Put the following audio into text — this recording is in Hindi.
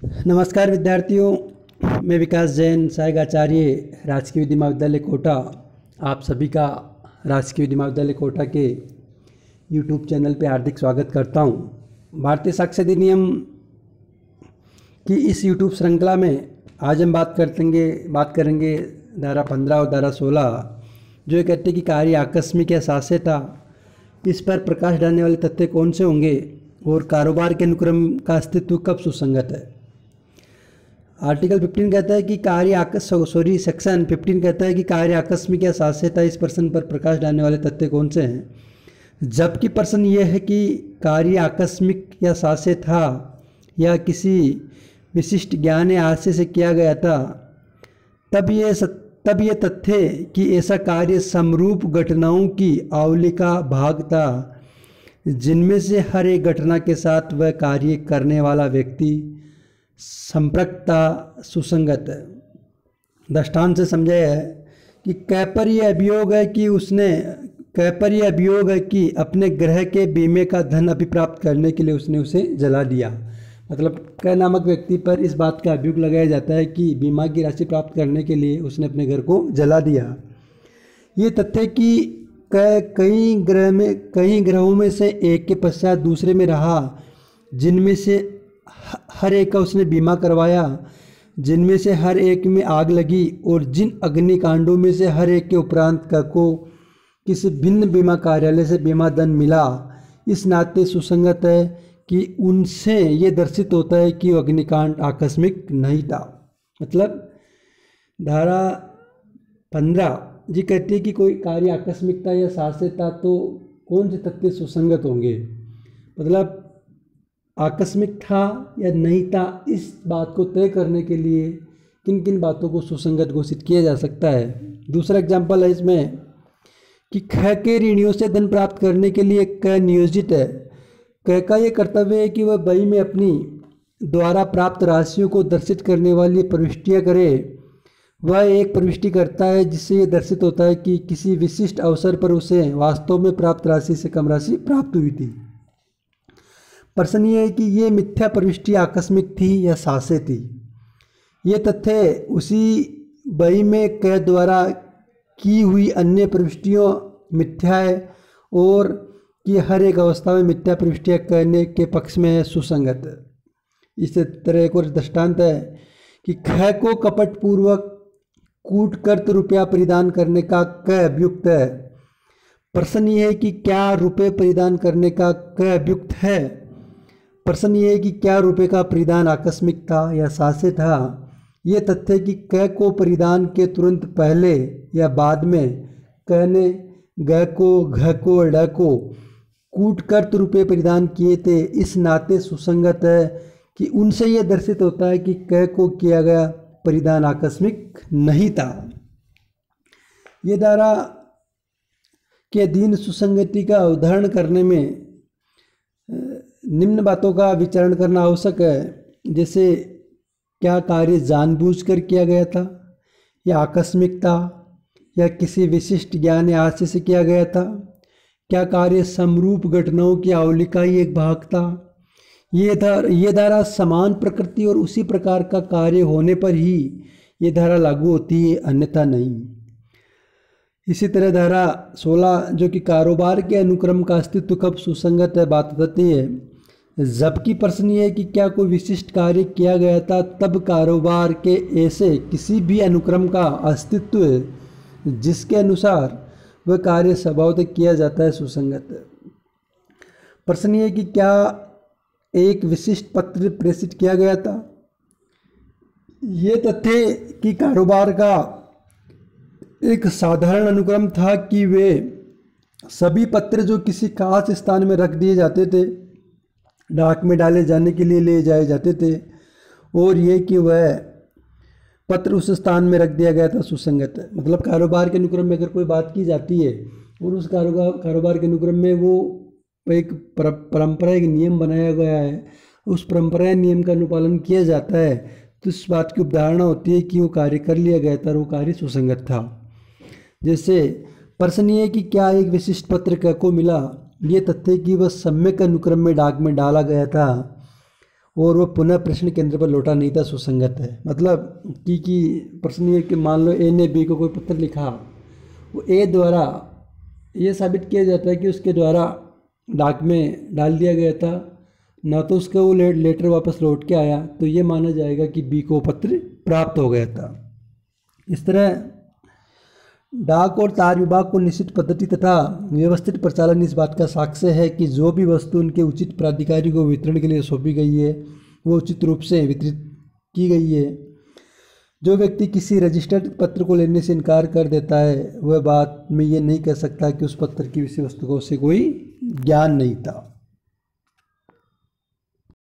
नमस्कार विद्यार्थियों, मैं विकास जैन, सहायक आचार्य राजकीय विधि महाविद्यालय कोटा। आप सभी का राजकीय विधि महाविद्यालय कोटा के यूट्यूब चैनल पे हार्दिक स्वागत करता हूं। भारतीय साक्ष्य अधिनियम की इस यूट्यूब श्रृंखला में आज हम बात करेंगे धारा 15 और धारा 16, जो ये कहते हैं कि कार्य आकस्मिक या शास्य था, इस पर प्रकाश डालने वाले तथ्य कौन से होंगे और कारोबार के अनुक्रम का अस्तित्व कब सुसंगत है। आर्टिकल 15 कहता है कि सेक्शन 15 कहता है कि कार्य आकस्मिक या शास्य था, इस प्रश्न पर प्रकाश डालने वाले तथ्य कौन से हैं। जबकि प्रश्न ये है कि कार्य आकस्मिक या शास्य था या किसी विशिष्ट ज्ञान या आशय से किया गया था, तब ये तथ्य कि ऐसा कार्य समरूप घटनाओं की आवली का भाग था, जिनमें से हर एक घटना के साथ वह कार्य करने वाला व्यक्ति संप्रक्ता सुसंगत है। दृष्टांत से समझाया है कि कैपर ये अभियोग है कि अपने ग्रह के बीमे का धन अभिप्राप्त करने के लिए उसने उसे जला दिया। मतलब कै नामक व्यक्ति पर इस बात का अभियोग लगाया जाता है कि बीमा की राशि प्राप्त करने के लिए उसने अपने घर को जला दिया। ये तथ्य कि कई ग्रहों में से एक के पश्चात दूसरे में रहा, जिनमें से हर एक का उसने बीमा करवाया, जिनमें से हर एक में आग लगी, और जिन अग्निकांडों में से हर एक के उपरांत को किसी भिन्न बीमा कार्यालय से बीमा धन मिला, इस नाते सुसंगत है कि उनसे ये दर्शित होता है कि वो अग्निकांड आकस्मिक नहीं था। मतलब धारा 15 जी कहती है कि कोई कार्य आकस्मिकता या शास्य था तो कौन से तथ्य सुसंगत होंगे। मतलब आकस्मिक था या नहीं था, इस बात को तय करने के लिए किन किन बातों को सुसंगत घोषित किया जा सकता है। दूसरा एग्जाम्पल है इसमें कि ख के ऋणियों से धन प्राप्त करने के लिए क नियोजित है। क का ये कर्तव्य है कि वह बही में अपनी द्वारा प्राप्त राशियों को दर्शित करने वाली प्रविष्टियाँ करे। वह एक प्रविष्टि करता है जिससे ये दर्शित होता है कि किसी विशिष्ट अवसर पर उसे वास्तव में प्राप्त राशि से कम राशि प्राप्त हुई थी। प्रश्न ये है कि ये मिथ्या प्रविष्टि आकस्मिक थी या शास्य थी। ये तथ्य उसी बही में क द्वारा की हुई अन्य प्रविष्टियों मिथ्या है और कि हर एक अवस्था में मिथ्या प्रविष्टियाँ करने के पक्ष में सुसंगत है। इसी तरह एक और दृष्टांत है कि ख को कपटपूर्वक कूट कर रुपया परिधान करने का क अभियुक्त है। प्रश्न ये है कि क्या रुपये परिधान करने का क अभियुक्त है। प्रश्न ये है कि क्या रुपये का परिधान आकस्मिक था या शास्य था। ये तथ्य कि क को परिधान के तुरंत पहले या बाद में क ने ग को घ को ड को कूट कर रुपये परिधान किए थे, इस नाते सुसंगत है कि उनसे यह दर्शित होता है कि क को किया गया परिधान आकस्मिक नहीं था। ये धारा के अधीन सुसंगति का उदाहरण करने में निम्न बातों का विचारण करना आवश्यक है, जैसे क्या कार्य जानबूझकर किया गया था या आकस्मिक था या किसी विशिष्ट ज्ञान या आशय से किया गया था। क्या कार्य समरूप घटनाओं की आवली का ही एक भाग था। ये धारा समान प्रकृति और उसी प्रकार का कार्य होने पर ही ये धारा लागू होती है, अन्यथा नहीं। इसी तरह धारा 16 जो कि कारोबार के अनुक्रम का अस्तित्व कब सुसंगत है बात बताती है। जबकि प्रश्न ये है कि क्या कोई विशिष्ट कार्य किया गया था, तब कारोबार के ऐसे किसी भी अनुक्रम का अस्तित्व है जिसके अनुसार वह कार्य स्वभावतः किया जाता है, सुसंगत है। प्रश्न ये है कि क्या एक विशिष्ट पत्र प्रेषित किया गया था। ये तथ्य कि कारोबार का एक साधारण अनुक्रम था कि वे सभी पत्र जो किसी खास स्थान में रख दिए जाते थे, डाक में डाले जाने के लिए ले जाए जाते थे, और ये कि वह पत्र उस स्थान में रख दिया गया था, सुसंगत है। मतलब कारोबार के अनुक्रम में अगर कोई बात की जाती है और उस कारोबार के अनुक्रम में वो एक परंपरा, एक नियम बनाया गया है, उस परंपरा नियम का अनुपालन किया जाता है, तो इस बात की अवधारणा होती है कि वो कार्य कर लिया गया था और वो कार्य सुसंगत था। जैसे प्रश्न ये है कि क्या एक विशिष्ट पत्र को मिला, ये तथ्य कि वह सम्यक अनुक्रम में डाक में डाला गया था और वो पुनः प्रश्न केंद्र पर लौटा नहीं था सुसंगत है। मतलब कि प्रश्न ये कि मान लो ए ने बी को कोई पत्र लिखा, वो ए द्वारा ये साबित किया जाता है कि उसके द्वारा डाक में डाल दिया गया था, ना तो उसका वो लेटर वापस लौट के आया, तो ये माना जाएगा कि बी को पत्र प्राप्त हो गया था। इस तरह डाक और तार विभाग को निश्चित पद्धति तथा व्यवस्थित प्रचालन इस बात का साक्ष्य है कि जो भी वस्तु उनके उचित प्राधिकारी को वितरण के लिए सौंपी गई है वो उचित रूप से वितरित की गई है। जो व्यक्ति किसी रजिस्टर्ड पत्र को लेने से इनकार कर देता है वह बात में ये नहीं कह सकता कि उस पत्र की विषय वस्तु को उसे कोई ज्ञान नहीं था।